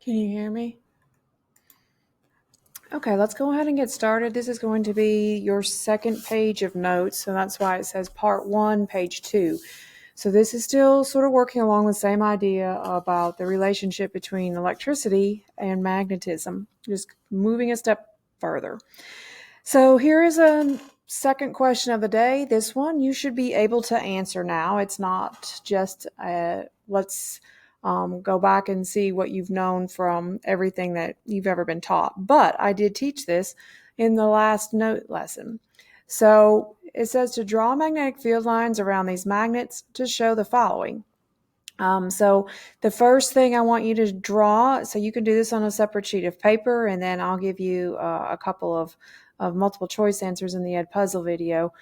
Can you hear me? Okay, let's go ahead and get started. This is going to be your second page of notes, so that's why it says part 1, page 2. So this is still sort of working along the same idea about the relationship between electricity and magnetism, just moving a step further. So here is a second question of the day. This one you should be able to answer now. It's not just let's go back and see what you've known from everything that you've ever been taught. But I did teach this in the last note lesson. So it says to draw magnetic field lines around these magnets to show the following. So the first thing I want you to draw, so you can do this on a separate sheet of paper, and then I'll give you a couple of multiple choice answers in the Ed Puzzle video.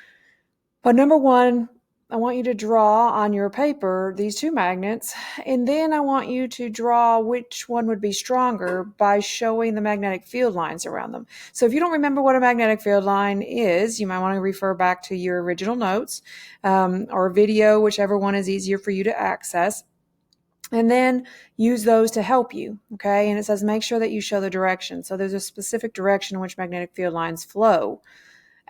But number one, I want you to draw on your paper these two magnets, and then I want you to draw which one would be stronger by showing the magnetic field lines around them. So if you don't remember what a magnetic field line is, you might want to refer back to your original notes or video, whichever one is easier for you to access. And then use those to help you, okay? And it says make sure that you show the direction. So there's a specific direction in which magnetic field lines flow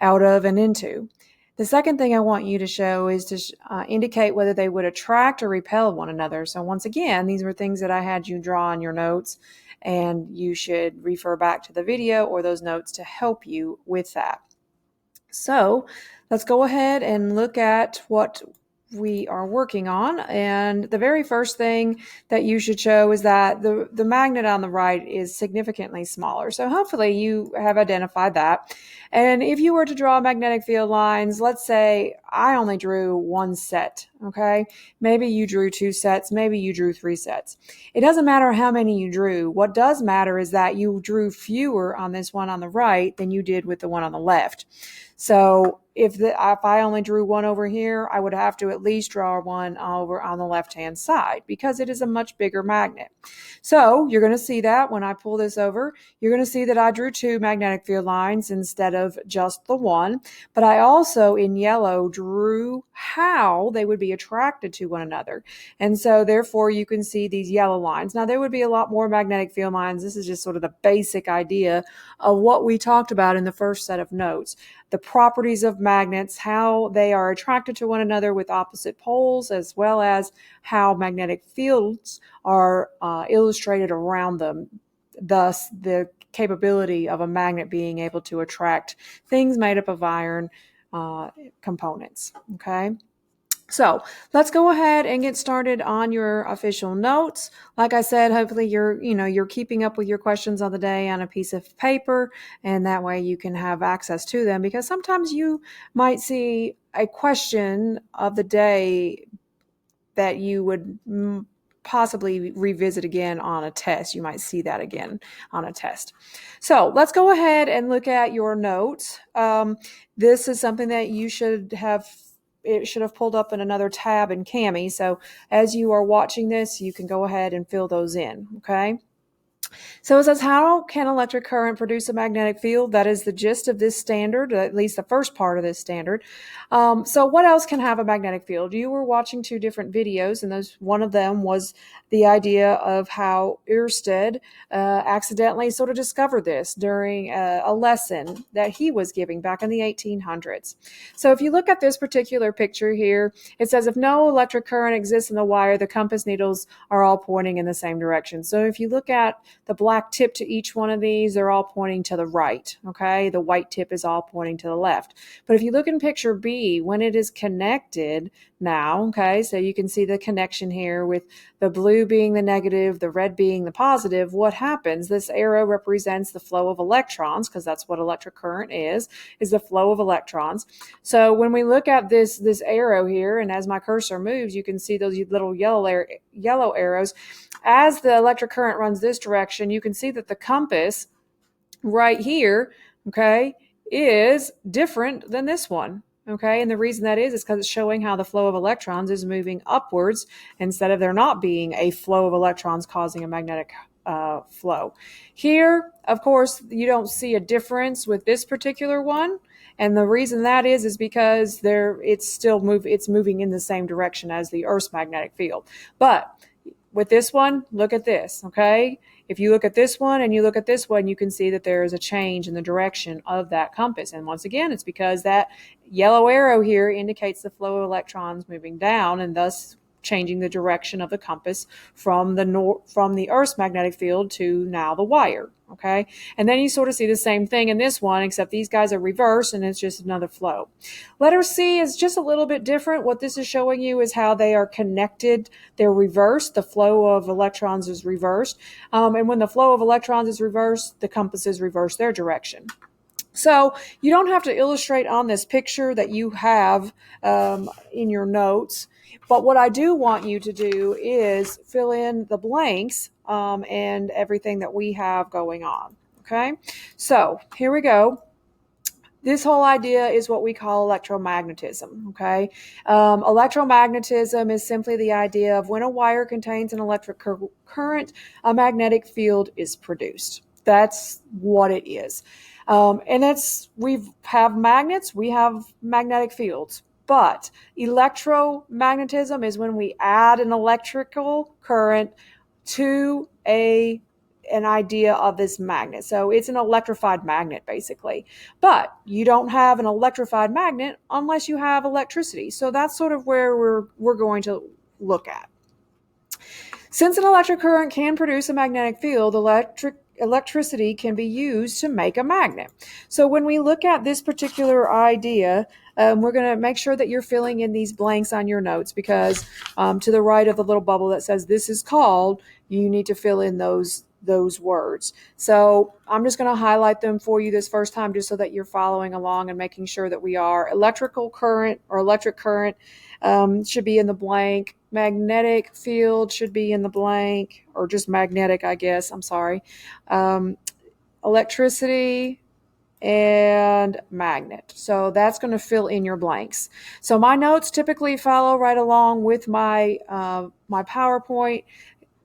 out of and into. The second thing I want you to show is to indicate whether they would attract or repel one another. So once again, these were things that I had you draw on your notes, and you should refer back to the video or those notes to help you with that. So let's go ahead and look at what we are working on. And the very first thing that you should show is that the magnet on the right is significantly smaller. So hopefully you have identified that. And if you were to draw magnetic field lines, let's say I only drew one set, okay? Maybe you drew two sets, maybe you drew three sets. It doesn't matter how many you drew. What does matter is that you drew fewer on this one on the right than you did with the one on the left. So if I only drew one over here, I would have to at least draw one over on the left-hand side because it is a much bigger magnet. So you're going to see that when I pull this over, you're going to see that I drew two magnetic field lines instead of just the one. But I also, in yellow, drew how they would be attracted to one another. And so therefore, you can see these yellow lines. Now, there would be a lot more magnetic field lines. This is just sort of the basic idea of what we talked about in the first set of notes. The properties of magnets, how they are attracted to one another with opposite poles, as well as how magnetic fields are illustrated around them. Thus, the capability of a magnet being able to attract things made up of iron components. Okay. So let's go ahead and get started on your official notes. Like I said, hopefully you're keeping up with your questions of the day on a piece of paper, and that way you can have access to them, because sometimes you might see a question of the day that you would possibly revisit again on a test. You might see that again on a test. So let's go ahead and look at your notes. This is something that you should have. It should have pulled up in another tab in Cami. So as you are watching this, you can go ahead and fill those in, okay? So it says, how can electric current produce a magnetic field? That is the gist of this standard, at least the first part of this standard. So what else can have a magnetic field? You were watching two different videos, and one of them was the idea of how Ørsted accidentally sort of discovered this during a lesson that he was giving back in the 1800s. So if you look at this particular picture here, it says if no electric current exists in the wire, the compass needles are all pointing in the same direction. So if you look at the black tip to each one of these, they're all pointing to the right, okay? The white tip is all pointing to the left. But if you look in picture B, when it is connected now, okay, so you can see the connection here with the blue being the negative, the red being the positive. What happens? This arrow represents the flow of electrons, because that's what electric current is the flow of electrons. So when we look at this arrow here, and as my cursor moves, you can see those little yellow arrows. As the electric current runs this direction, you can see that the compass right here, okay, is different than this one. Okay, and the reason that is because it's showing how the flow of electrons is moving upwards instead of there not being a flow of electrons causing a magnetic flow. Here, of course, you don't see a difference with this particular one, and the reason that is because it's moving in the same direction as the Earth's magnetic field. But with this one, look at this, okay? If you look at this one and you look at this one, you can see that there is a change in the direction of that compass. And once again, it's because that yellow arrow here indicates the flow of electrons moving down, and thus changing the direction of the compass from the Earth's magnetic field to now the wire. Okay, and then you sort of see the same thing in this one, except these guys are reversed and it's just another flow. Letter C is just a little bit different. What this is showing you is how they are connected. They're reversed. The flow of electrons is reversed. And when the flow of electrons is reversed, the compasses reverse their direction. So you don't have to illustrate on this picture that you have in your notes. But what I do want you to do is fill in the blanks and everything that we have going on. Okay, so here we go. This whole idea is what we call electromagnetism. Okay, electromagnetism is simply the idea of when a wire contains an electric current, a magnetic field is produced. That's what it is. And we have magnets, we have magnetic fields. But electromagnetism is when we add an electrical current to an idea of this magnet. So it's an electrified magnet, basically. But you don't have an electrified magnet unless you have electricity. So that's sort of where we're going to look at. Since an electric current can produce a magnetic field, electricity can be used to make a magnet. So when we look at this particular idea, we're going to make sure that you're filling in these blanks on your notes, because to the right of the little bubble that says this is called, you need to fill in those words. So I'm just going to highlight them for you this first time just so that you're following along and making sure that we are. Electrical current or electric current should be in the blank. Magnetic field should be in the blank, or just magnetic, I guess. I'm sorry. Electricity and magnet. So that's going to fill in your blanks. So my notes typically follow right along with my my PowerPoint.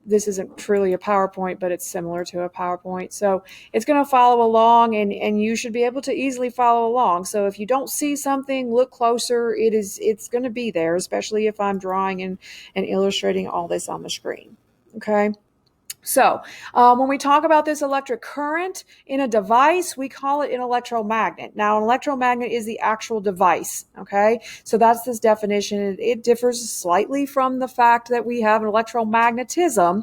This isn't truly a PowerPoint, but it's similar to a PowerPoint. So it's going to follow along, and you should be able to easily follow along. So if you don't see something, look closer. It's going to be there, especially if I'm drawing and illustrating all this on the screen. Okay. So when we talk about this electric current in a device, we call it an electromagnet. Now, an electromagnet is the actual device, okay? So that's this definition. It differs slightly from the fact that we have an electromagnetism,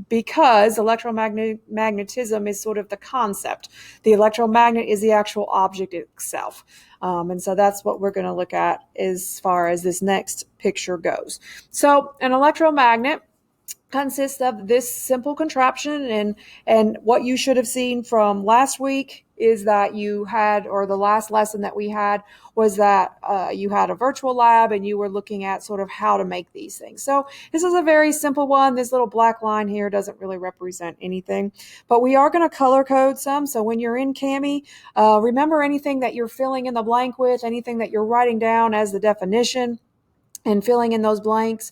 because electromagnetism is sort of the concept. The electromagnet is the actual object itself. And so that's what we're going to look at as far as this next picture goes. So an electromagnet consists of this simple contraption, and what you should have seen from last week is that you had, or the last lesson that we had was that you had a virtual lab and you were looking at sort of how to make these things. So this is a very simple one. This little black line here doesn't really represent anything, but we are going to color code some. So when you're in Cami, remember anything that you're filling in the blank with, anything that you're writing down as the definition and filling in those blanks.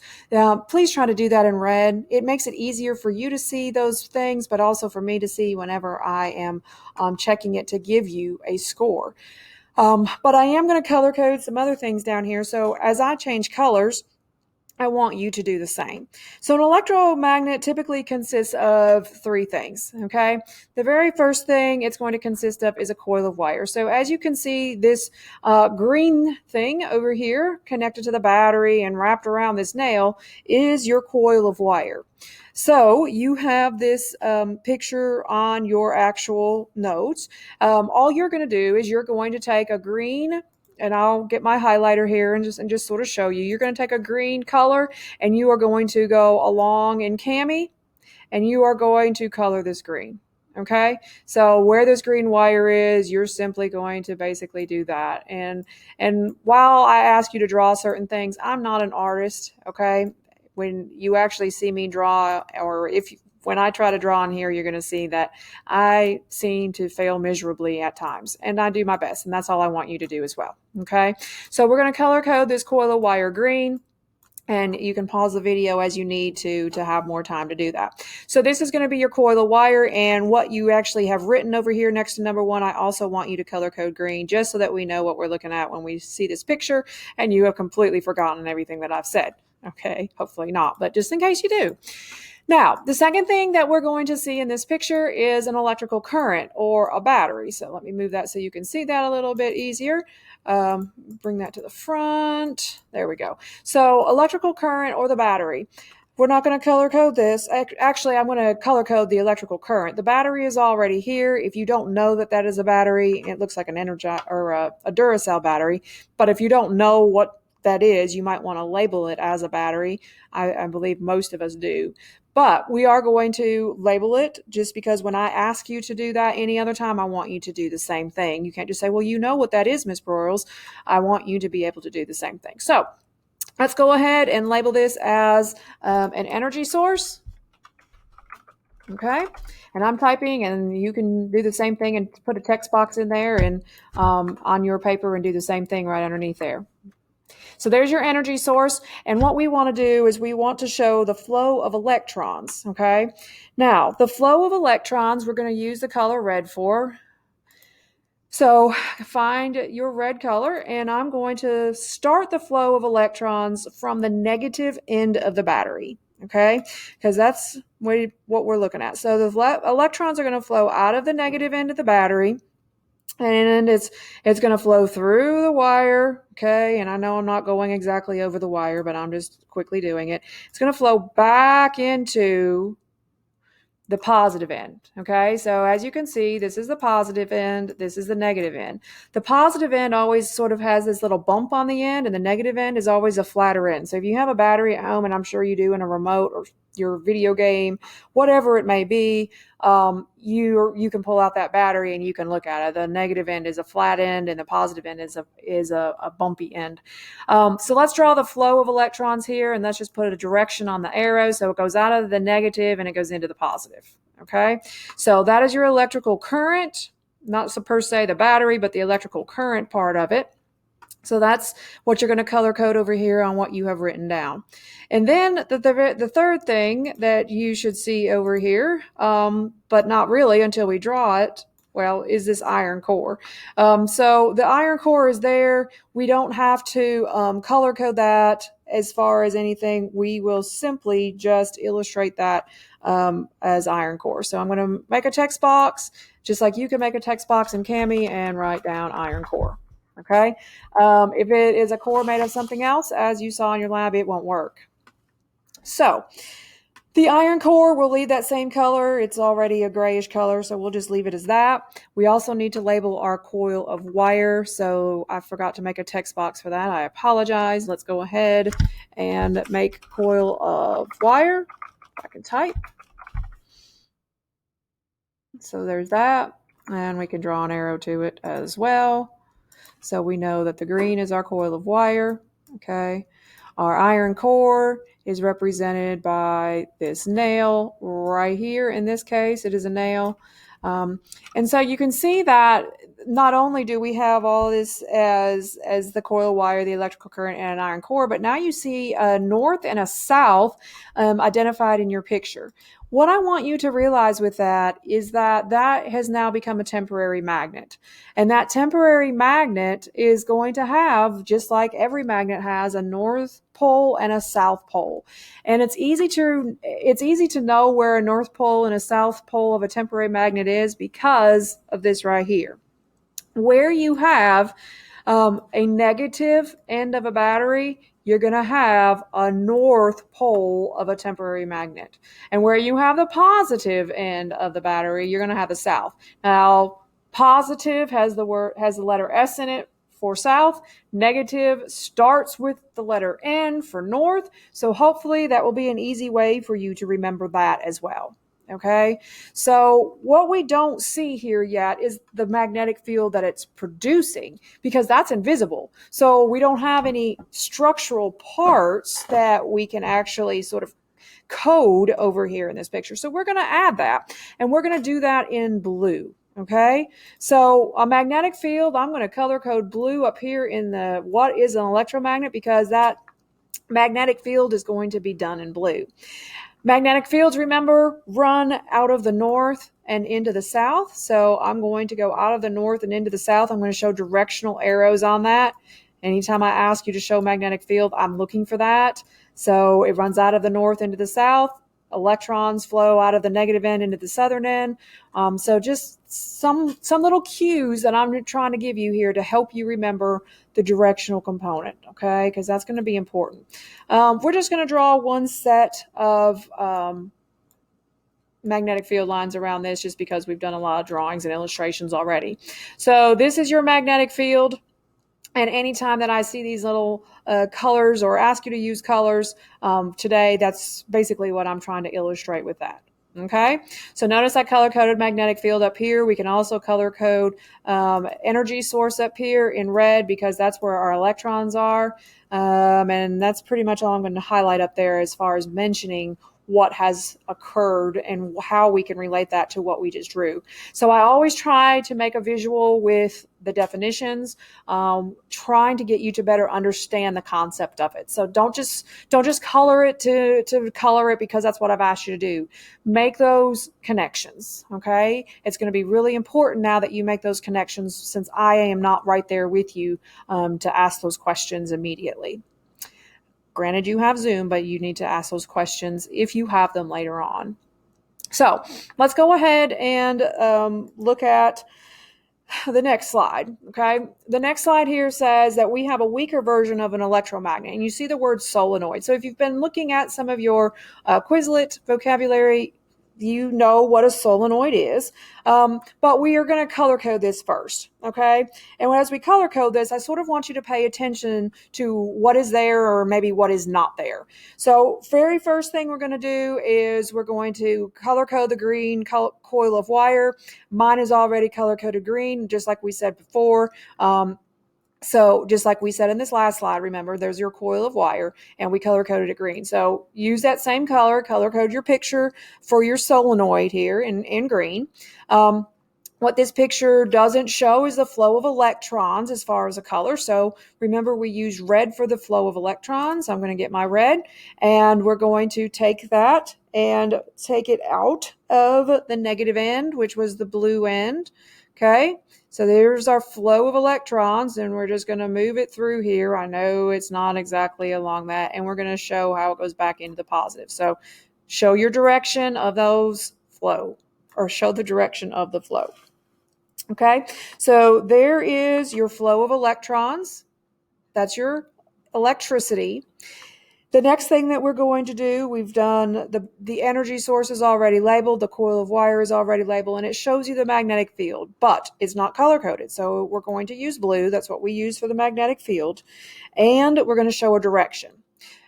Please try to do that in red. It makes it easier for you to see those things, but also for me to see whenever I am checking it to give you a score. But I am going to color code some other things down here. So as I change colors, I want you to do the same. So an electromagnet typically consists of three things, okay? The very first thing it's going to consist of is a coil of wire. So as you can see, this green thing over here connected to the battery and wrapped around this nail is your coil of wire. So you have this picture on your actual notes. All you're going to do is you're going to take a green, and I'll get my highlighter here and just sort of show you. You're going to take a green color and you are going to go along in Cami and you are going to color this green. Okay. So where this green wire is, you're simply going to basically do that. And while I ask you to draw certain things, I'm not an artist. Okay. When you actually see me draw, or when I try to draw on here, you're going to see that I seem to fail miserably at times, and I do my best, and that's all I want you to do as well. Okay, so we're going to color code this coil of wire green, and you can pause the video as you need to have more time to do that. So this is going to be your coil of wire, and what you actually have written over here next to number 1, I also want you to color code green, just so that we know what we're looking at when we see this picture, and you have completely forgotten everything that I've said. Okay, hopefully not, but just in case you do. Now, the second thing that we're going to see in this picture is an electrical current or a battery. So let me move that so you can see that a little bit easier. Bring that to the front. There we go. So electrical current or the battery. We're not going to color code this. Actually, I'm going to color code the electrical current. The battery is already here. If you don't know that that is a battery, it looks like an or a Duracell battery. But if you don't know what that is, you might want to label it as a battery. I believe most of us do. But we are going to label it just because when I ask you to do that any other time, I want you to do the same thing. You can't just say, well, you know what that is, Miss Broyles. I want you to be able to do the same thing. So let's go ahead and label this as an energy source. Okay, and I'm typing, and you can do the same thing and put a text box in there and on your paper and do the same thing right underneath there. So there's your energy source. And what we want to do is we want to show the flow of electrons. Okay. Now, the flow of electrons, we're going to use the color red for. So find your red color, and I'm going to start the flow of electrons from the negative end of the battery. Okay, because that's what we're looking at. So the electrons are going to flow out of the negative end of the battery, and it's going to flow through the wire. Okay, and I know I'm not going exactly over the wire, but I'm just quickly doing it. It's going to flow back into the positive end. Okay, so as you can see, this is the positive end, this is the negative end. The positive end always sort of has this little bump on the end, and the negative end is always a flatter end. So if you have a battery at home, and I'm sure you do in a remote or your video game, whatever it may be, you can pull out that battery and you can look at it. The negative end is a flat end, and the positive end is a bumpy end. So let's draw the flow of electrons here, and let's just put a direction on the arrow. So it goes out of the negative and it goes into the positive. Okay, so that is your electrical current, not so per se the battery, but the electrical current part of it. So that's what you're going to color code over here on what you have written down. And then the third thing that you should see over here, but not really until we draw it, well, is this iron core. So the iron core is there. We don't have to color code that as far as anything. We will simply just illustrate that as iron core. So I'm going to make a text box, just like you can make a text box in Cami, and write down iron core. Okay. If it is a core made of something else, as you saw in your lab, it won't work. So the iron core, will leave that same color. It's already a grayish color, so we'll just leave it as that. We also need to label our coil of wire, so I forgot to make a text box for that. I apologize. Let's go ahead and make coil of wire. I can type. So there's that, and we can draw an arrow to it as well. So we know that the green is our coil of wire. Okay. Our iron core is represented by this nail right here. In this case, it is a nail. And so you can see that not only do we have all this as the coil wire, the electrical current, and an iron core, but now you see a north and a south identified in your picture. What I want you to realize with that is that that has now become a temporary magnet. And that temporary magnet is going to have, just like every magnet has, a north pole and a south pole. And it's easy to know where a north pole and a south pole of a temporary magnet is because of this right here. Where you have a negative end of a battery, you're going to have a north pole of a temporary magnet. And where you have the positive end of the battery, you're going to have the south. Now, positive has the letter S in it for south. Negative starts with the letter N for north. So hopefully that will be an easy way for you to remember that as well. Okay, so what we don't see here yet is the magnetic field that it's producing, because that's invisible. So we don't have any structural parts that we can actually sort of code over here in this picture. So we're going to add that, and we're going to do that in blue. Okay, so a magnetic field, I'm going to color code blue up here in the what is an electromagnet, because that magnetic field is going to be done in blue. Magnetic fields, remember, run out of the north and into the south. So I'm going to go out of the north and into the south. I'm going to show directional arrows on that. Anytime I ask you to show magnetic field, I'm looking for that. So it runs out of the north into the south. electrons flow out of the negative end into the southern end. So just some little cues that I'm trying to give you here to help you remember the directional component, okay? Because that's going to be important. We're just going to draw one set of magnetic field lines around this just because we've done a lot of drawings and illustrations already. So this is your magnetic field. And anytime that I see these little colors or ask you to use colors today, that's basically what I'm trying to illustrate with that. Okay, so notice that color-coded magnetic field up here. We can also color code energy source up here in red because that's where our electrons are. And that's pretty much all I'm going to highlight up there as far as mentioning what has occurred and how we can relate that to what we just drew. So I always try to make a visual with the definitions, trying to get you to better understand the concept of it. So don't just color it to color it because that's what I've asked you to do. Make those connections, okay? It's going to be really important now that you make those connections since I am not right there with you to ask those questions immediately. Granted, you have Zoom, but you need to ask those questions if you have them later on. So let's go ahead and look at the next slide, okay? The next slide here says that we have a weaker version of an electromagnet, and you see the word solenoid. So if you've been looking at some of your Quizlet vocabulary, you know what a solenoid is, but we are going to color code this first, okay? And as we color code this, I sort of want you to pay attention to what is there or maybe what is not there. So very first thing we're going to do is we're going to color code the green coil of wire. Mine is already color coded green, just like we said before. So just like we said in this last slide, remember, there's your coil of wire, and we color-coded it green. So use that same color code your picture for your solenoid here in green. What this picture doesn't show is the flow of electrons as far as a color. So remember, we use red for the flow of electrons. I'm going to get my red, and we're going to take that and take it out of the negative end, which was the blue end. Okay, so there's our flow of electrons, and we're just going to move it through here. I know it's not exactly along that, and we're going to show how it goes back into the positive. So show your direction of those flow, or show the direction of the flow. Okay, so there is your flow of electrons. That's your electricity. The next thing that we're going to do, we've done the energy source is already labeled, the coil of wire is already labeled, and it shows you the magnetic field, but it's not color-coded. So we're going to use blue. That's what we use for the magnetic field. And we're going to show a direction.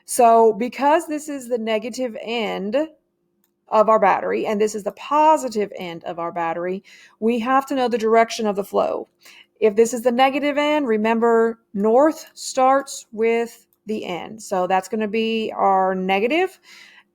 So because this is the negative end of our battery, and this is the positive end of our battery, we have to know the direction of the flow. If this is the negative end, remember, north starts with the end. So that's going to be our negative.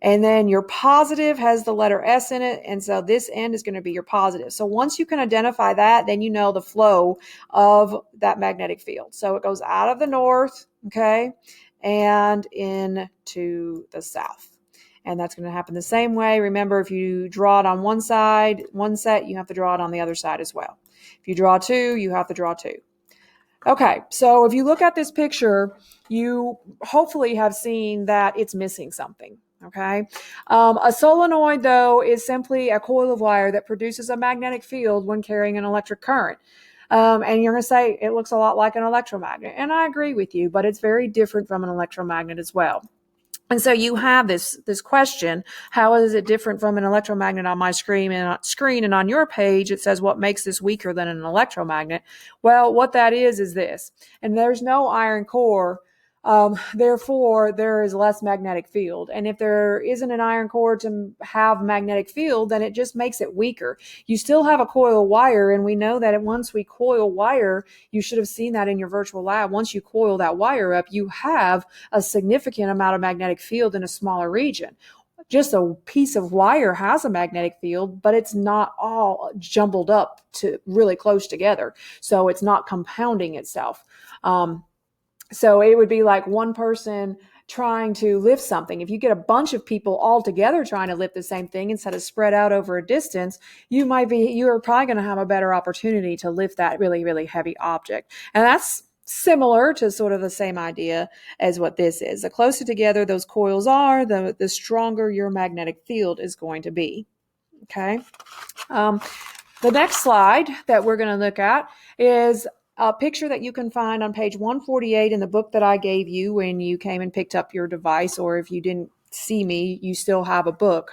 And then your positive has the letter S in it. And so this end is going to be your positive. So once you can identify that, then you know the flow of that magnetic field. So it goes out of the north, okay, and into the south. And that's going to happen the same way. Remember, if you draw it on one side, one set, you have to draw it on the other side as well. If you draw two, you have to draw two. Okay, so if you look at this picture, you hopefully have seen that it's missing something, okay? A solenoid, though, is simply a coil of wire that produces a magnetic field when carrying an electric current. And you're going to say it looks a lot like an electromagnet, and I agree with you, but it's very different from an electromagnet as well. And so you have this question, how is it different from an electromagnet on my screen and on your page it says what makes this weaker than an electromagnet? Well, what that is this. And there's no iron core, therefore there is less magnetic field. And if there isn't an iron core to have magnetic field, then it just makes it weaker. You still have a coil of wire, and we know that once we coil wire, you should have seen that in your virtual lab. Once you coil that wire up, you have a significant amount of magnetic field in a smaller region. Just a piece of wire has a magnetic field, but it's not all jumbled up to really close together. So it's not compounding itself. So it would be like one person trying to lift something. If you get a bunch of people all together trying to lift the same thing instead of spread out over a distance, you are probably going to have a better opportunity to lift that really, really heavy object. And that's similar to sort of the same idea as what this is. The closer together those coils are, the stronger your magnetic field is going to be. Okay. The next slide that we're going to look at is a picture that you can find on page 148 in the book that I gave you when you came and picked up your device, or if you didn't see me, you still have a book.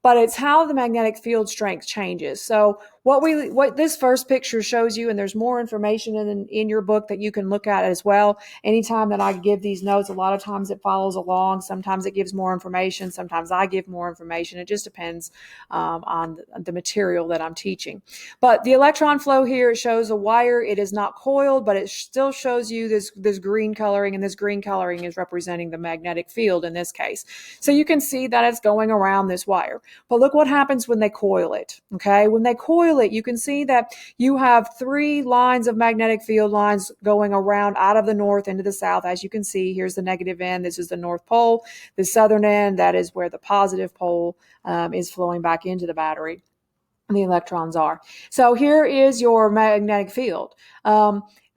But it's how the magnetic field strength changes. So what this first picture shows you, and there's more information in your book that you can look at as well. Anytime that I give these notes, a lot of times it follows along. Sometimes it gives more information. Sometimes I give more information. It just depends on the material that I'm teaching. But the electron flow here, it shows a wire. It is not coiled, but it still shows you this green coloring, and this green coloring is representing the magnetic field in this case. So you can see that it's going around this wire. But look what happens when they coil it. Okay, when they coil it, you can see that you have 3 lines of magnetic field lines going around out of the north into the south. As you can see, here's the negative end. This is the North Pole. The southern end, that is where the positive pole is flowing back into the battery. The electrons are. So here is your magnetic field.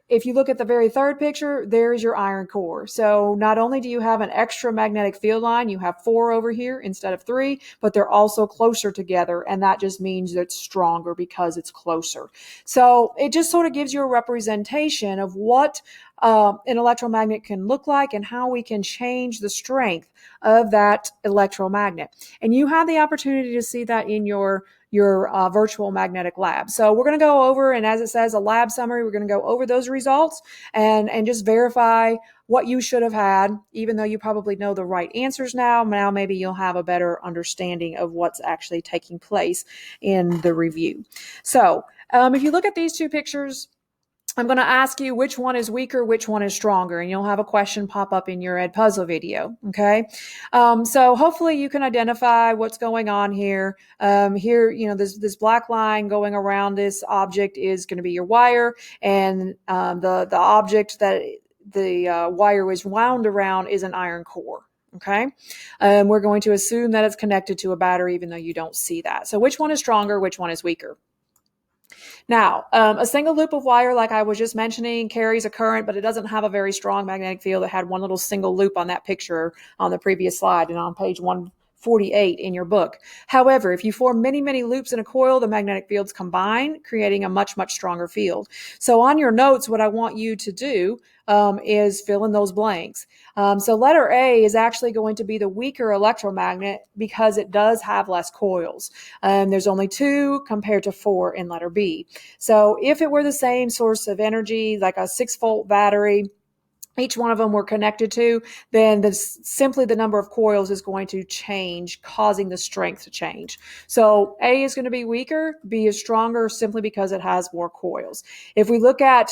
If you look at the very third picture, there's your iron core. So not only do you have an extra magnetic field line, you have 4 over here instead of 3, but they're also closer together, and that just means that it's stronger because it's closer. So it just sort of gives you a representation of what an electromagnet can look like and how we can change the strength of that electromagnet. And you have the opportunity to see that in your virtual magnetic lab. So we're going to go over, and as it says, a lab summary, we're going to go over those results and just verify what you should have had, even though you probably know the right answers now. Now maybe you'll have a better understanding of what's actually taking place in the review. So if you look at these 2 pictures, I'm going to ask you which one is weaker, which one is stronger, and you'll have a question pop up in your Edpuzzle video. Okay. So hopefully you can identify what's going on here. Here, this black line going around this object is going to be your wire, and the object that the wire is wound around is an iron core. Okay. We're going to assume that it's connected to a battery, even though you don't see that. So which one is stronger? Which one is weaker? Now, a single loop of wire, like I was just mentioning, carries a current, but it doesn't have a very strong magnetic field. It had one little single loop on that picture on the previous slide and on page 148 in your book. However, if you form many, many loops in a coil, the magnetic fields combine, creating a much, much stronger field. So on your notes, what I want you to do is fill in those blanks. So letter A is actually going to be the weaker electromagnet because it does have less coils. There's only 2 compared to 4 in letter B. So if it were the same source of energy, like a 6-volt battery, each one of them were connected to, then simply the number of coils is going to change, causing the strength to change. So A is going to be weaker, B is stronger simply because it has more coils. If we look at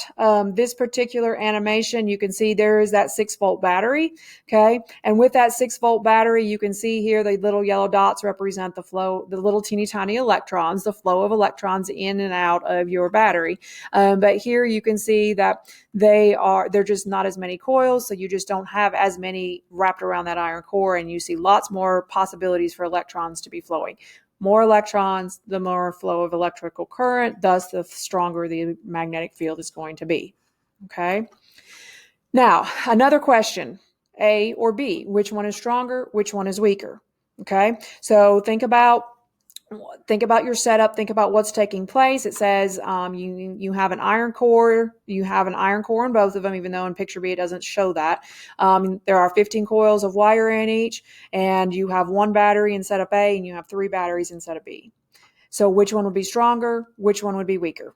this particular animation, you can see there is that 6-volt battery, okay? And with that 6-volt battery, you can see here the little yellow dots represent the flow, the little teeny tiny electrons, the flow of electrons in and out of your battery. But here you can see that they're just not as many coils, so you just don't have as many wrapped around that iron core, and you see lots more possibilities for electrons to be flowing. More electrons, the more flow of electrical current, thus the stronger the magnetic field is going to be. Okay. Now, another question, A or B, which one is stronger, which one is weaker? Okay. So think about your setup. Think about what's taking place. It says you have an iron core. You have an iron core in both of them, even though in picture B it doesn't show that. There are 15 coils of wire in each, and you have 1 battery in setup A, and you have 3 batteries in setup B. So which one would be stronger? Which one would be weaker?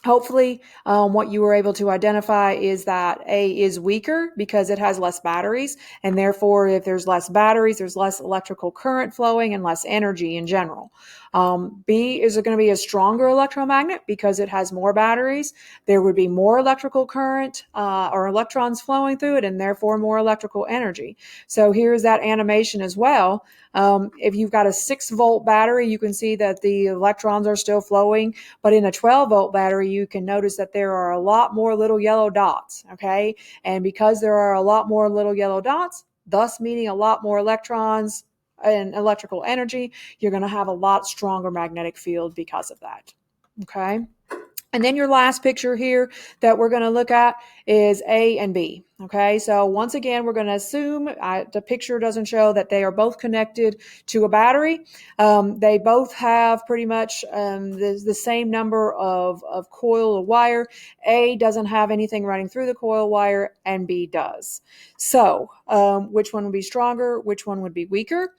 Hopefully, what you were able to identify is that A is weaker because it has less batteries, and therefore, if there's less batteries, there's less electrical current flowing and less energy in general. B is going to be a stronger electromagnet because it has more batteries. There would be more electrical current or electrons flowing through it, and therefore more electrical energy. So here's that animation as well. If you've got a 6-volt battery, you can see that the electrons are still flowing, but in a 12-volt battery, you can notice that there are a lot more little yellow dots, okay? And because there are a lot more little yellow dots, thus meaning a lot more electrons and electrical energy, you're going to have a lot stronger magnetic field because of that, okay? And then your last picture here that we're going to look at is A and B. Okay, so once again, we're going to assume the picture doesn't show that they are both connected to a battery. They both have pretty much the same number of coil of wire. A doesn't have anything running through the coil wire, and B does. So which one would be stronger? Which one would be weaker?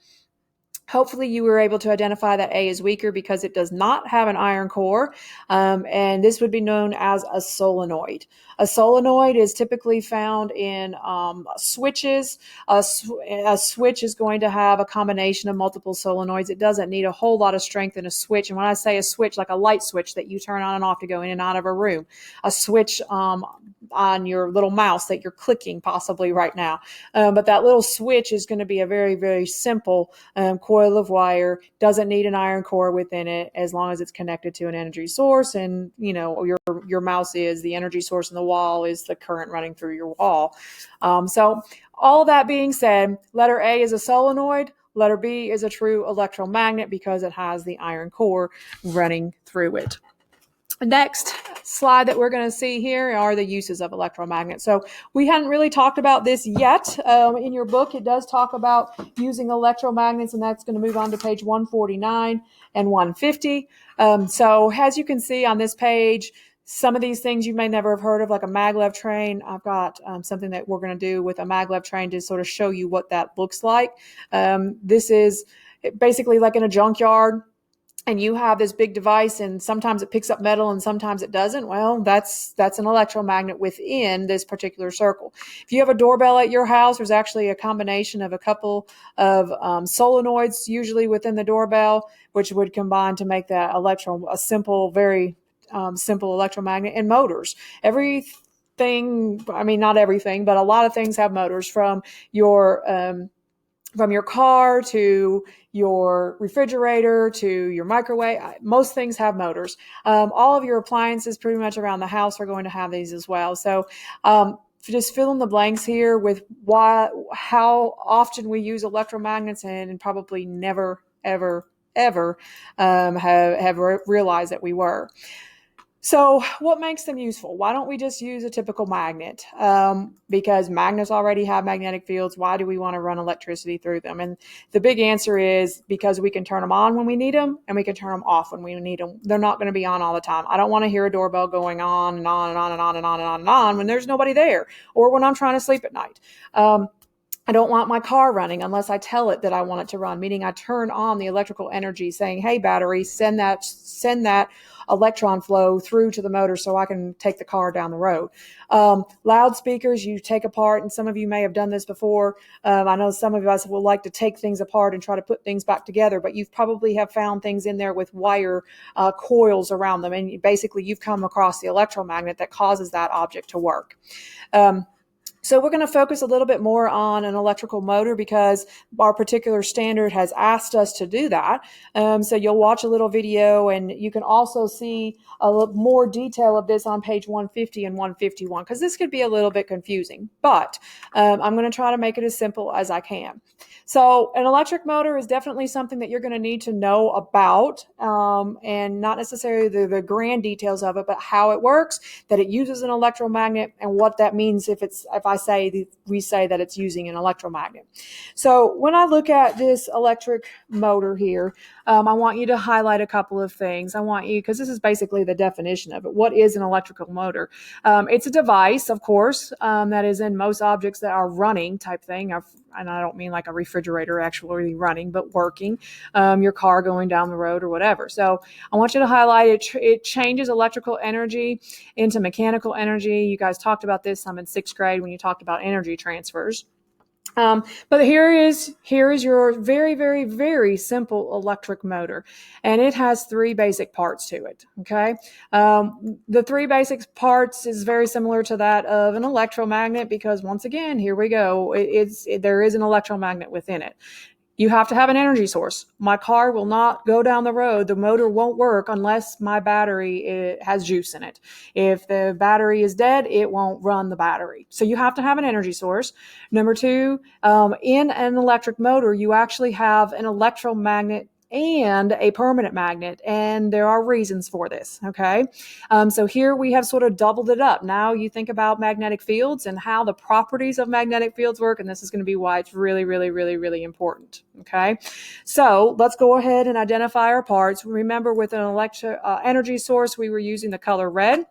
Hopefully you were able to identify that A is weaker because it does not have an iron core, and this would be known as a solenoid. A solenoid is typically found in switches. A switch is going to have a combination of multiple solenoids. It doesn't need a whole lot of strength in a switch. And when I say a switch, like a light switch that you turn on and off to go in and out of a room, a switch on your little mouse that you're clicking possibly right now. But that little switch is going to be a very, very simple coil of wire, doesn't need an iron core within it as long as it's connected to an energy source. And, you know, your mouse is the energy source and the wall is the current running through your wall. So all that being said, letter A is a solenoid. Letter B is a true electromagnet because it has the iron core running through it. Next slide that we're going to see here are the uses of electromagnets. So we hadn't really talked about this yet. In your book, it does talk about using electromagnets, and that's going to move on to page 149 and 150. So as you can see on this page, some of these things you may never have heard of, like a maglev train. I've got something that we're going to do with a maglev train to sort of show you what that looks like. This is basically like in a junkyard, and you have this big device, and sometimes it picks up metal and sometimes it doesn't. Well, that's an electromagnet within this particular circle. If you have a doorbell at your house, there's actually a combination of a couple of solenoids usually within the doorbell, which would combine to make that a simple, very simple electromagnet. And motors. Everything, I mean, not everything, but a lot of things have motors, from your car to your refrigerator to your microwave. Most things have motors. All of your appliances pretty much around the house are going to have these as well. So just fill in the blanks here with how often we use electromagnets, and probably never, ever, ever have realized that we were. So what makes them useful? Why don't we just use a typical magnet? Because magnets already have magnetic fields. Why do we want to run electricity through them? And the big answer is because we can turn them on when we need them, and we can turn them off when we need them. They're not going to be on all the time. I don't want to hear a doorbell going on and on and on and on and on and on and on when there's nobody there, or when I'm trying to sleep at night. I don't want my car running unless I tell it that I want it to run, meaning I turn on the electrical energy saying, hey, battery, send that electron flow through to the motor so I can take the car down the road. Loudspeakers you take apart, and some of you may have done this before. I know some of us will like to take things apart and try to put things back together, but you've probably have found things in there with wire coils around them, and basically you've come across the electromagnet that causes that object to work. So we're going to focus a little bit more on an electrical motor because our particular standard has asked us to do that. So you'll watch a little video, and you can also see a little more detail of this on page 150 and 151, because this could be a little bit confusing, but I'm going to try to make it as simple as I can. So an electric motor is definitely something that you're going to need to know about, and not necessarily the grand details of it, but how it works, that it uses an electromagnet, and what that means if we say that it's using an electromagnet. So when I look at this electric motor here, I want you to highlight a couple of things. Because this is basically the definition of it. What is an electrical motor? It's a device, of course, that is in most objects that are running type thing. And I don't mean like a refrigerator actually running, but working, your car going down the road or whatever. So I want you to highlight it. It changes electrical energy into mechanical energy. You guys talked about this some in 6th grade when you talked about energy transfers. But here is your very, very, very simple electric motor, and it has 3 basic parts to it. Okay. The 3 basic parts is very similar to that of an electromagnet, because once again, here we go. There is an electromagnet within it. You have to have an energy source. My car will not go down the road. The motor won't work unless my battery has juice in it. If the battery is dead, it won't run the battery. So you have to have an energy source. Number 2, in an electric motor, you actually have an electromagnet and a permanent magnet, and there are reasons for this, okay? So here we have sort of doubled it up. Now you think about magnetic fields and how the properties of magnetic fields work, and this is going to be why it's really, really, really, really important, okay? So let's go ahead and identify our parts. Remember, with an energy source, we were using the color red.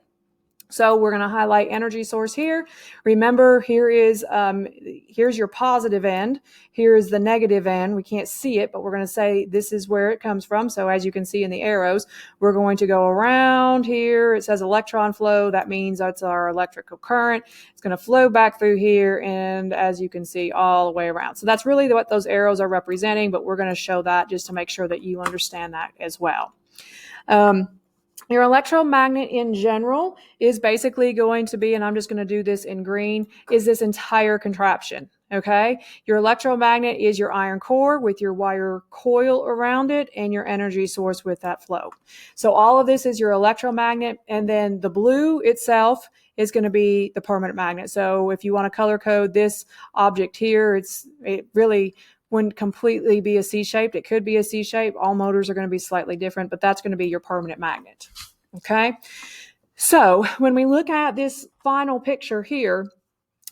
So we're going to highlight energy source here. Remember, here's your positive end. Here is the negative end. We can't see it, but we're going to say this is where it comes from. So as you can see in the arrows, we're going to go around here. It says electron flow. That means that's our electrical current. It's going to flow back through here, and as you can see, all the way around. So that's really what those arrows are representing, but we're going to show that just to make sure that you understand that as well. Your electromagnet in general is basically going to be, and I'm just going to do this in green, is this entire contraption, okay? Your electromagnet is your iron core with your wire coil around it and your energy source with that flow. So all of this is your electromagnet, and then the blue itself is going to be the permanent magnet. So if you want to color code this object here, it really wouldn't completely be a C-shaped. It could be a C-shape. All motors are going to be slightly different, but that's going to be your permanent magnet. Okay. So when we look at this final picture here,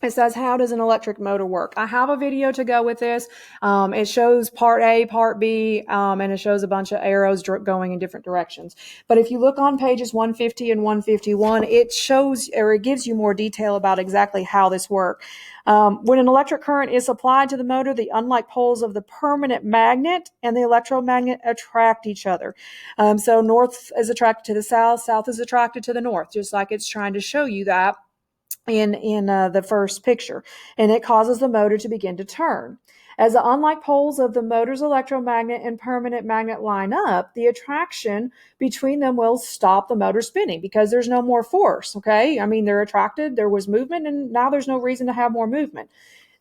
it says, how does an electric motor work? I have a video to go with this. It shows part A, part B, and it shows a bunch of arrows going in different directions. But if you look on pages 150 and 151, it shows, or it gives you more detail about exactly how this works. When an electric current is applied to the motor, the unlike poles of the permanent magnet and the electromagnet attract each other. So north is attracted to the south, south is attracted to the north, just like it's trying to show you that in the first picture, and it causes the motor to begin to turn. As the unlike poles of the motor's electromagnet and permanent magnet line up, the attraction between them will stop the motor spinning because there's no more force, okay? I mean, they're attracted, there was movement, and now there's no reason to have more movement.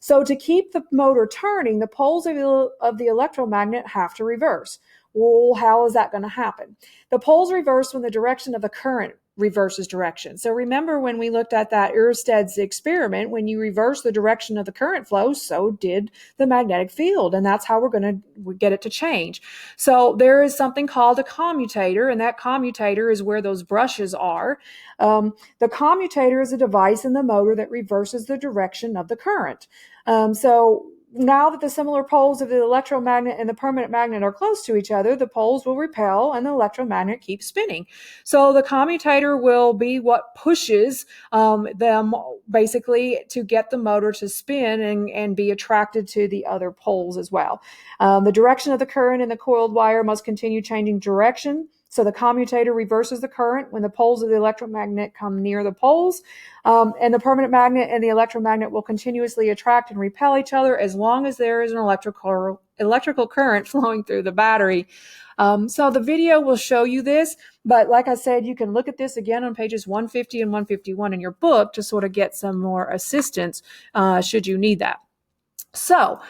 So to keep the motor turning, the poles of the electromagnet have to reverse. Well, how is that going to happen? The poles reverse when the direction of the current reverses direction. So remember when we looked at that Ørsted's experiment, when you reverse the direction of the current flow, so did the magnetic field. And that's how we're going to get it to change. So there is something called a commutator, and that commutator is where those brushes are. The commutator is a device in the motor that reverses the direction of the current. So now that the similar poles of the electromagnet and the permanent magnet are close to each other, the poles will repel and the electromagnet keeps spinning. So the commutator will be what pushes them basically to get the motor to spin and be attracted to the other poles as well. The direction of the current in the coiled wire must continue changing direction. So the commutator reverses the current when the poles of the electromagnet come near the poles, and the permanent magnet and the electromagnet will continuously attract and repel each other as long as there is an electrical current flowing through the battery. So the video will show you this, but like I said, you can look at this again on pages 150 and 151 in your book to sort of get some more assistance should you need that. So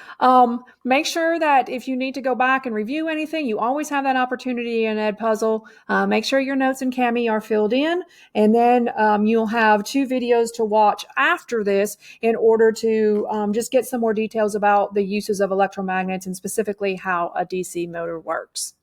make sure that if you need to go back and review anything, you always have that opportunity in Edpuzzle. Make sure your notes in Cami are filled in, and then you'll have 2 videos to watch after this in order to just get some more details about the uses of electromagnets and specifically how a DC motor works.